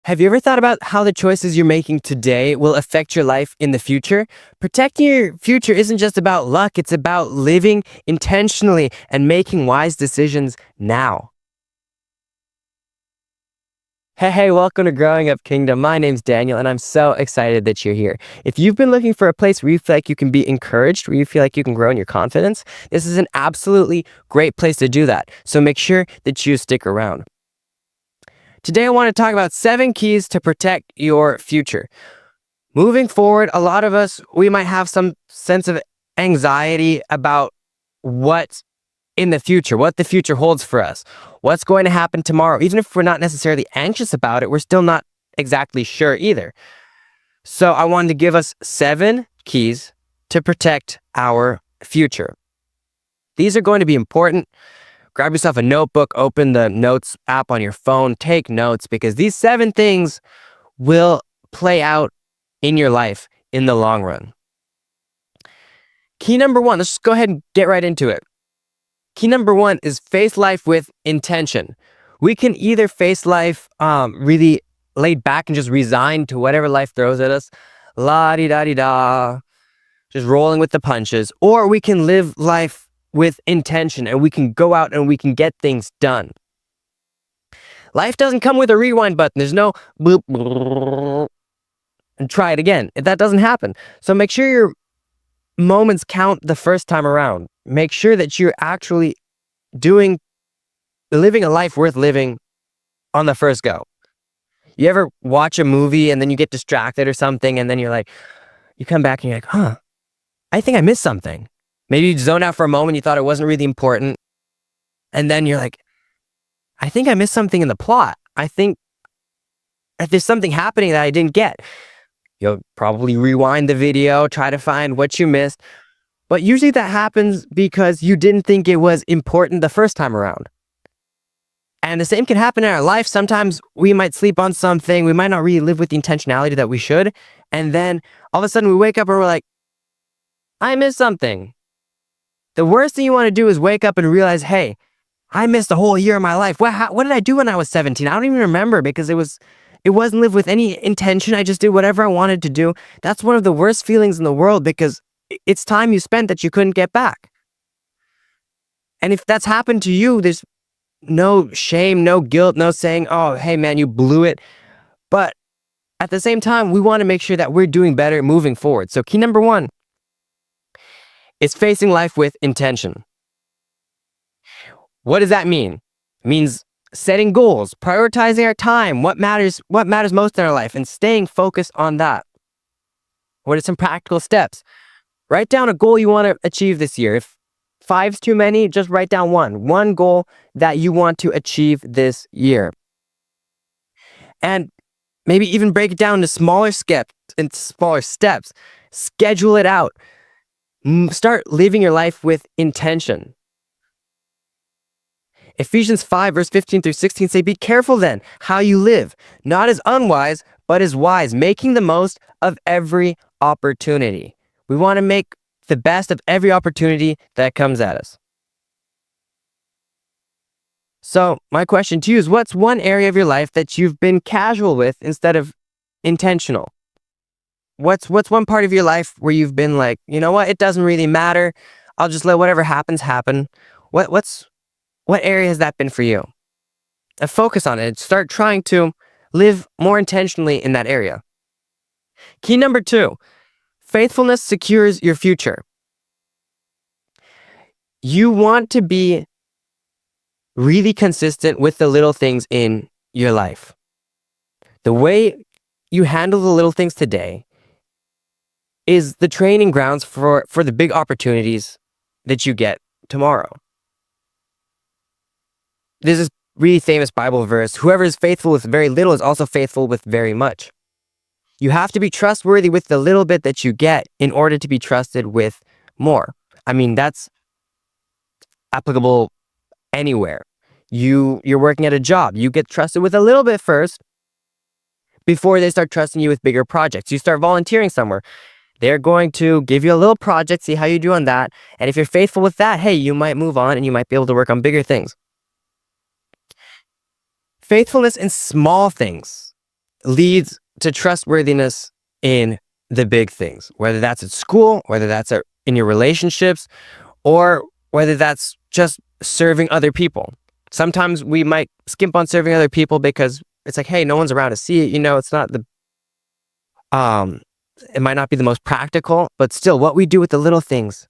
Have you ever thought about how the choices you're making today will affect your life in the future? Protecting your future isn't just about luck, it's about living intentionally and making wise decisions now. Hey, welcome to Growing Up Kingdom. My name's Daniel, and I'm so excited that you're here. If you've been looking for a place where you feel like you can be encouraged, where you feel like you can grow in your confidence, this is an absolutely great place to do that. So make sure that you stick around. Today, I want to talk about 7 keys to protect your future. Moving forward, a lot of us, we might have some sense of anxiety about what in the future, what the future holds for us, what's going to happen tomorrow. Even if we're not necessarily anxious about it, we're still not exactly sure either. So I wanted to give us 7 keys to protect our future. These are going to be important. Grab yourself a notebook, open the notes app on your phone, take notes, because these 7 things will play out in your life in the long run. Key number 1, let's just go ahead and get right into it. Key number 1 is face life with intention. We can either face life really laid back and just resign to whatever life throws at us, la-di-da-di-da, just rolling with the punches, or we can live life with intention and we can go out and we can get things done. Life doesn't come with a rewind button. There's no boop, boop and try it again. That doesn't happen. So make sure your moments count the first time around. Make sure that you're actually living a life worth living on the first go. You ever watch a movie and then you get distracted or something and then you come back and you're like, I think I missed something. Maybe you zone out for a moment, you thought it wasn't really important. And then you're like, I think I missed something in the plot. I think that there's something happening that I didn't get. You'll probably rewind the video, try to find what you missed. But usually that happens because you didn't think it was important the first time around. And the same can happen in our life. Sometimes we might sleep on something. We might not really live with the intentionality that we should. And then all of a sudden we wake up and we're like, I missed something. The worst thing you want to do is wake up and realize, hey, I missed a whole year of my life. What did I do when I was 17? I don't even remember because it wasn't lived with any intention. I just did whatever I wanted to do. That's one of the worst feelings in the world because it's time you spent that you couldn't get back. And if that's happened to you, there's no shame, no guilt, no saying, oh, hey man, you blew it. But at the same time, we want to make sure that we're doing better moving forward. So key number 1 is facing life with intention. What does that mean? It means setting goals, prioritizing our time, what matters most in our life, and staying focused on that. What are some practical steps? Write down a goal you want to achieve this year. If 5's too many, just write down one goal that you want to achieve this year. And maybe even break it down into smaller steps. Schedule it out. Start living your life with intention. Ephesians 5 verse 15 through 16 say, be careful then how you live, not as unwise, but as wise, making the most of every opportunity. We want to make the best of every opportunity that comes at us. So my question to you is, what's one area of your life that you've been casual with instead of intentional? What's one part of your life where you've been like, you know what, it doesn't really matter. I'll just let whatever happens happen. What area has that been for you? Focus on it. Start trying to live more intentionally in that area. Key number 2, faithfulness secures your future. You want to be really consistent with the little things in your life. The way you handle the little things today is the training grounds for the big opportunities that you get tomorrow. There's this really famous Bible verse, whoever is faithful with very little is also faithful with very much. You have to be trustworthy with the little bit that you get in order to be trusted with more. I mean, that's applicable anywhere. You're working at a job. You get trusted with a little bit first before they start trusting you with bigger projects. You start volunteering somewhere. They're going to give you a little project, see how you do on that. And if you're faithful with that, hey, you might move on and you might be able to work on bigger things. Faithfulness in small things leads to trustworthiness in the big things, whether that's at school, whether that's in your relationships, or whether that's just serving other people. Sometimes we might skimp on serving other people because it's like, hey, no one's around to see it. It's not um, it might not be the most practical, but still, what we do with the little things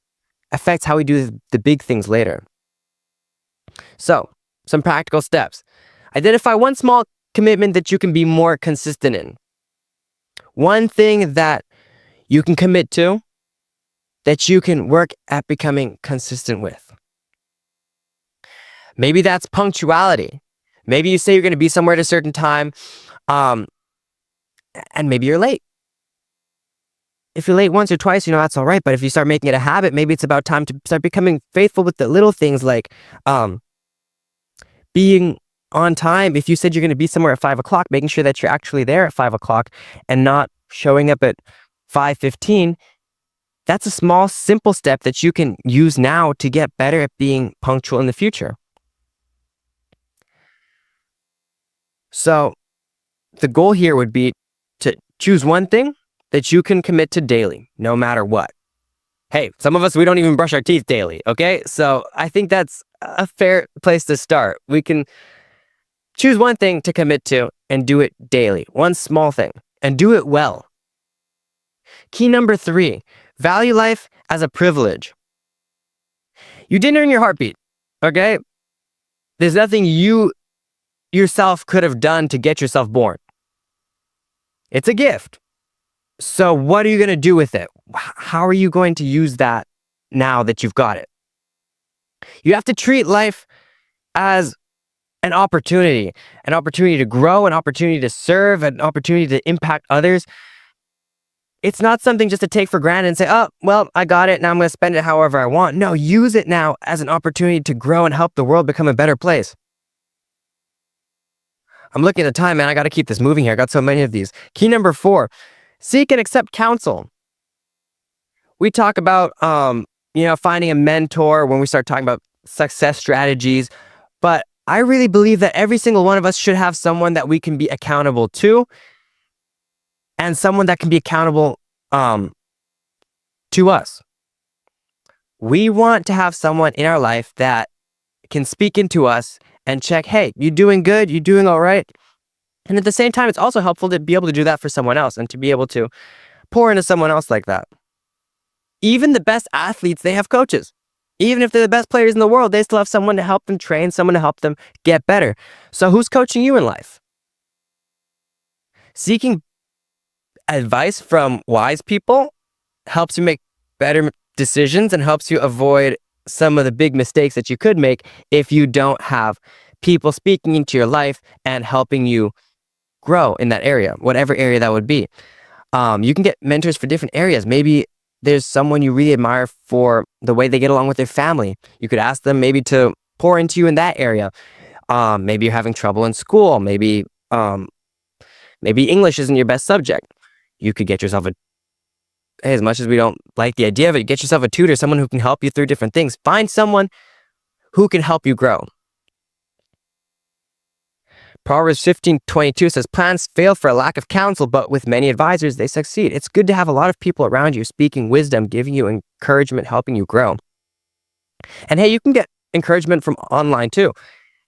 affects how we do the big things later. So, some practical steps. Identify one small commitment that you can be more consistent in. One thing that you can commit to that you can work at becoming consistent with. Maybe that's punctuality. Maybe you say you're going to be somewhere at a certain time, and maybe you're late. If you're late once or twice, that's all right. But if you start making it a habit, maybe it's about time to start becoming faithful with the little things like being on time. If you said you're going to be somewhere at 5 o'clock, making sure that you're actually there at 5 o'clock and not showing up at 5:15. That's a small, simple step that you can use now to get better at being punctual in the future. So the goal here would be to choose one thing that you can commit to daily, no matter what. Hey, some of us, we don't even brush our teeth daily, okay? So I think that's a fair place to start. We can choose one thing to commit to and do it daily, one small thing, and do it well. Key number 3, value life as a privilege. You didn't earn your heartbeat, okay? There's nothing you yourself could have done to get yourself born. It's a gift. So what are you going to do with it? How are you going to use that now that you've got it? You have to treat life as an opportunity to grow, an opportunity to serve, an opportunity to impact others. It's not something just to take for granted and say, oh, well, I got it. Now I'm going to spend it however I want. No, use it now as an opportunity to grow and help the world become a better place. I'm looking at the time, man. I got to keep this moving here. I got so many of these. Key number 4, seek and accept counsel. We talk about, finding a mentor when we start talking about success strategies, but I really believe that every single one of us should have someone that we can be accountable to and someone that can be accountable to us. We want to have someone in our life that can speak into us and check, hey, you doing good? You doing all right? And at the same time, it's also helpful to be able to do that for someone else and to be able to pour into someone else like that. Even the best athletes, they have coaches. Even if they're the best players in the world, they still have someone to help them train, someone to help them get better. So who's coaching you in life? Seeking advice from wise people helps you make better decisions and helps you avoid some of the big mistakes that you could make if you don't have people speaking into your life and helping you grow in that area, whatever area that would be. You can get mentors for different areas. Maybe there's someone you really admire for the way they get along with their family. You could ask them maybe to pour into you in that area. Maybe you're having trouble in school. Maybe English isn't your best subject. You could get yourself as much as we don't like the idea of it, get yourself a tutor, someone who can help you through different things. Find someone who can help you grow. Proverbs 15:22 says, plans fail for a lack of counsel, but with many advisors, they succeed. It's good to have a lot of people around you speaking wisdom, giving you encouragement, helping you grow. And hey, you can get encouragement from online too.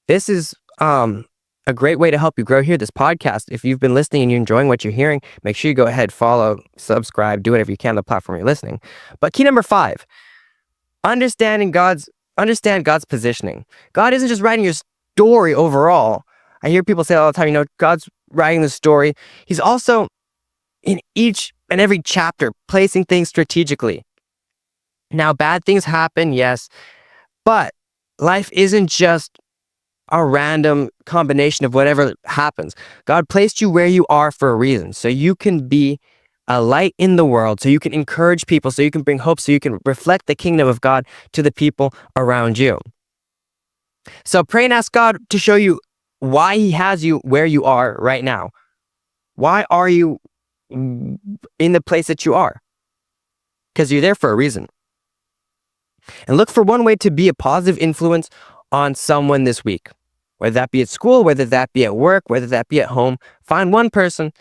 This is a great way to help you grow here, this podcast. If you've been listening and you're enjoying what you're hearing, make sure you go ahead, follow, subscribe, do whatever you can on the platform you're listening. But key number 5, understand God's positioning. God isn't just writing your story overall. I hear people say all the time, God's writing the story. He's also in each and every chapter placing things strategically. Now, bad things happen, yes, but life isn't just a random combination of whatever happens. God placed you where you are for a reason, so you can be a light in the world, so you can encourage people, so you can bring hope, so you can reflect the kingdom of God to the people around you. So pray and ask God to show you why he has you where you are right now. Why are you in the place that you are? Because you're there for a reason. And look for one way to be a positive influence on someone this week. whether that be at school, whether that be at work, whether that be at home. Find one person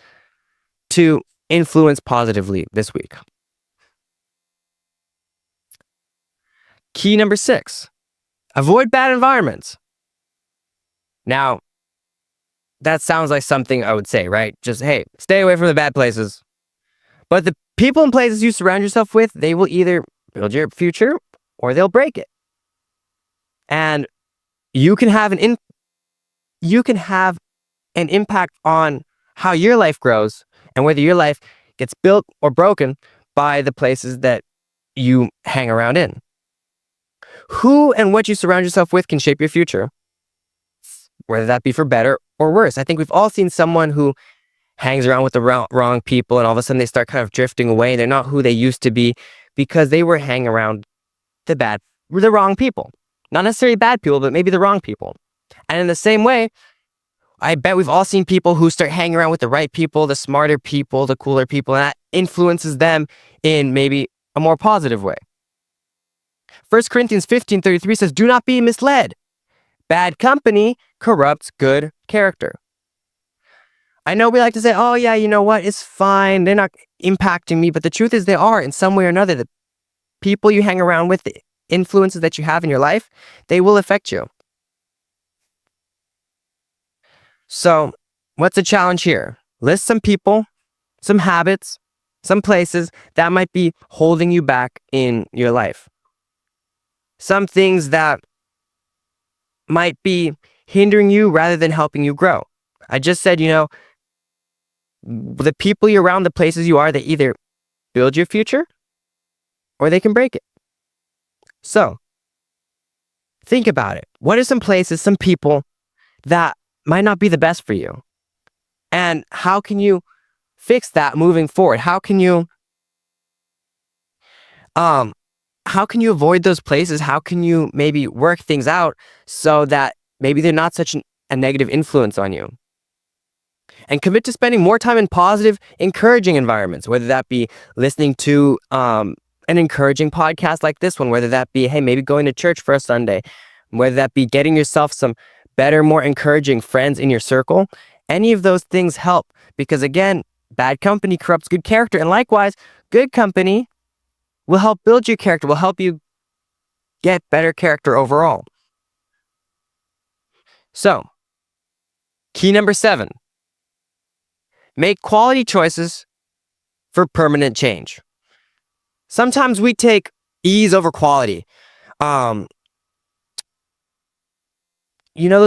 to influence positively this week. Key number 6, avoid bad environments. Now, that sounds like something I would say, right? Just, hey, stay away from the bad places. But the people and places you surround yourself with, they will either build your future or they'll break it. And you can have an impact on how your life grows and whether your life gets built or broken by the places that you hang around in. Who and what you surround yourself with can shape your future, whether that be for better or worse. I think we've all seen someone who hangs around with the wrong people, and all of a sudden they start kind of drifting away. They're not who they used to be because they were hanging around the wrong people. Not necessarily bad people, but maybe the wrong people. And in the same way, I bet we've all seen people who start hanging around with the right people, the smarter people, the cooler people, and that influences them in maybe a more positive way. 1 Corinthians 15:33 says, "Do not be misled. Bad company corrupts good character." I know we like to say, oh yeah, you know what, it's fine, they're not impacting me, but the truth is they are in some way or another. The people you hang around with, the influences that you have in your life, they will affect you. So, what's the challenge here? List some people, some habits, some places that might be holding you back in your life. Some things that might be hindering you rather than helping you grow. I just said, the people you're around, the places you are, they either build your future or they can break it. So, think about it. What are some places, some people that might not be the best for you? And how can you fix that moving forward? How can you avoid those places? How can you maybe work things out so that maybe they're not such a negative influence on you? And commit to spending more time in positive, encouraging environments, whether that be listening to an encouraging podcast like this one, whether that be, hey, maybe going to church for a Sunday, whether that be getting yourself some better, more encouraging friends in your circle. Any of those things help because, again, bad company corrupts good character. And likewise, good company will help build your character, will help you get better character overall. So, key number 7. Make quality choices for permanent change. Sometimes we take ease over quality. Those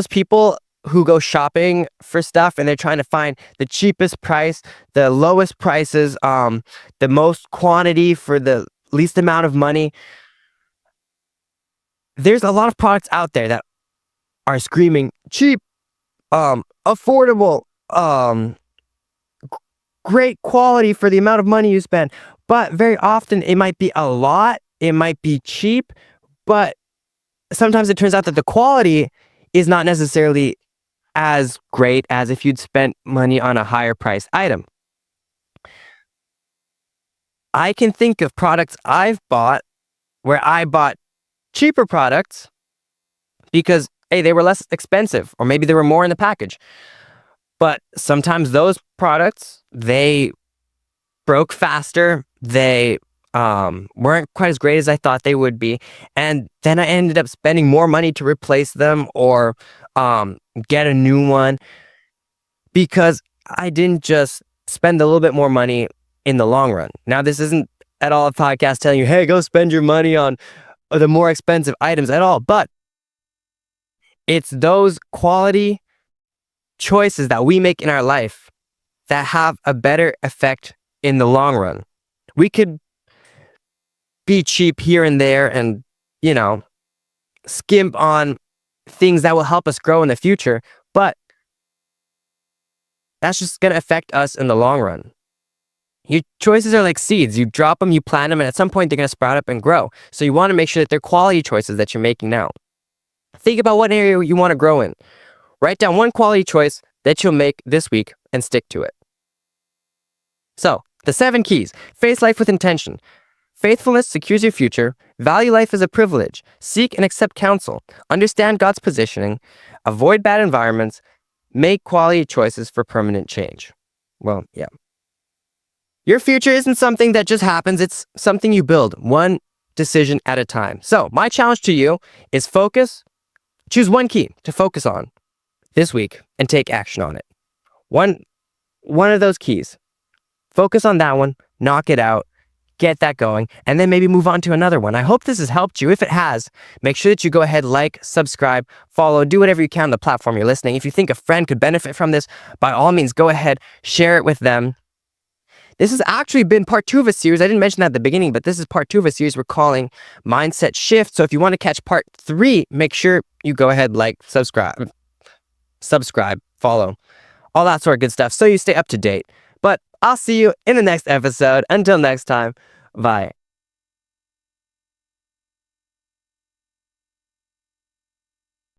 people who go shopping for stuff and they're trying to find the cheapest price, the lowest prices, the most quantity for the least amount of money. There's a lot of products out there that are screaming cheap, affordable, great quality for the amount of money you spend. But very often it might be a lot, it might be cheap, but sometimes it turns out that the quality is not necessarily as great as if you'd spent money on a higher priced item. I can think of products I've bought where I bought cheaper products because, hey, they were less expensive, or maybe there were more in the package. But sometimes those products, they broke faster, they weren't quite as great as I thought they would be, and then I ended up spending more money to replace them or get a new one because I didn't just spend a little bit more money in the long run. Now, this isn't at all a podcast telling you, hey, go spend your money on the more expensive items at all, but it's those quality choices that we make in our life that have a better effect in the long run. We could be cheap here and there and, skimp on things that will help us grow in the future, but that's just going to affect us in the long run. Your choices are like seeds. You drop them, you plant them, and at some point they're going to sprout up and grow. So you want to make sure that they're quality choices that you're making now. Think about what area you want to grow in. Write down one quality choice that you'll make this week and stick to it. So, the 7 keys. Face life with intention. Faithfulness secures your future. Value life as a privilege. Seek and accept counsel. Understand God's positioning. avoid bad environments, make quality choices for permanent change. Well, yeah. Your future isn't something that just happens, it's something you build one decision at a time. So, my challenge to you is focus. Choose one key to focus on this week and take action on it. One of those keys. Focus on that one, knock it out, get that going, and then maybe move on to another one. I hope this has helped you. If it has, make sure that you go ahead, like, subscribe, follow, do whatever you can on the platform you're listening. If you think a friend could benefit from this, by all means, go ahead, share it with them. This has actually been part 2 of a series. I didn't mention that at the beginning, but this is part 2 of a series we're calling Mindset Shift. So if you want to catch part 3, make sure you go ahead, like, subscribe, follow, all that sort of good stuff so you stay up to date. But I'll see you in the next episode. Until next time, bye.